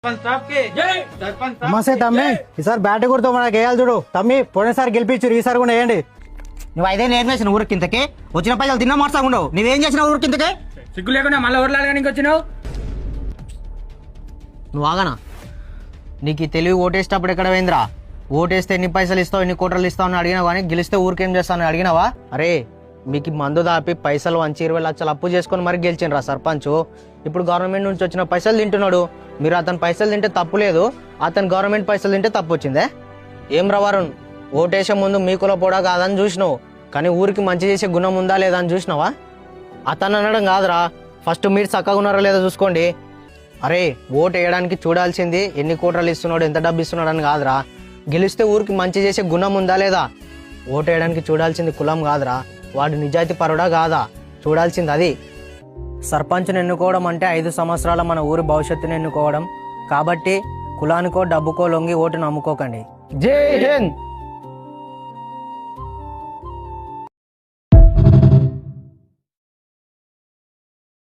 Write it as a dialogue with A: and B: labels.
A: నమస్తే తమ్మి, ఈసారి బ్యాట్ గుర్తు మనకి వేయాలి చూడు. తమ్మి పోయినసారి గెలిపించారు, ఈసారి కూడా వేయండి.
B: నువ్వు ఐదే నేర్పేసిన ఊరికి కిందకి వచ్చిన పైసలు తిన్నా మార్చా ఉండవు. నువ్వేం చేసినావు ఊరికి కిందకి?
C: సిగ్గు లేకుండా మళ్ళీ ఊర్లాగా వచ్చినావు.
B: నువ్వు ఆగనా? నీకు ఈ తెలివి ఓటేసేటప్పుడు ఎక్కడ పోయిందిరా? ఓటేస్తే ఎన్ని పైసలు ఇస్తావు, ఎన్ని కోటలు ఇస్తావు అని అడిగినావు, కానీ గెలిస్తే ఊరికేం చేస్తావు అడిగినావా? అరే మీకు మందు దాపి పైసలు వంచి 20 లక్షలు అప్పు చేసుకొని మరి గెలిచిండ్రా సర్పంచ్. ఇప్పుడు గవర్నమెంట్ నుంచి వచ్చిన పైసలు తింటున్నాడు. మీరు అతని పైసలు తింటే తప్పు లేదు, అతని గవర్నమెంట్ పైసలు తింటే తప్పు వచ్చిందే. ఏం రవారుణ్, ఓటేసే ముందు మీకులో కూడా కాదని చూసినావు, కానీ ఊరికి మంచి చేసే గుణం ఉందా లేదా అని చూసినావా? అతను అనడం కాదురా, ఫస్ట్ మీరు చక్కగా ఉన్నారో లేదో చూసుకోండి. అరే ఓటు వేయడానికి చూడాల్సింది ఎన్ని కోట్రలు ఇస్తున్నాడు, ఎంత డబ్బు ఇస్తున్నాడు అని కాదురా, గెలిస్తే ఊరికి మంచి చేసే గుణం ఉందా లేదా. ఓటు వేయడానికి చూడాల్సింది కులం కాదురా, వాడు నిజాయితీ పరుడా కాదా చూడాల్సింది అది. సర్పంచ్ని ఎన్నుకోవడం అంటే 5 సంవత్సరాల మన ఊరి భవిష్యత్తుని ఎన్నుకోవడం. కాబట్టి కులానికో డబ్బుకో లొంగి ఓటు నమ్ముకోకండి. జై హింద్.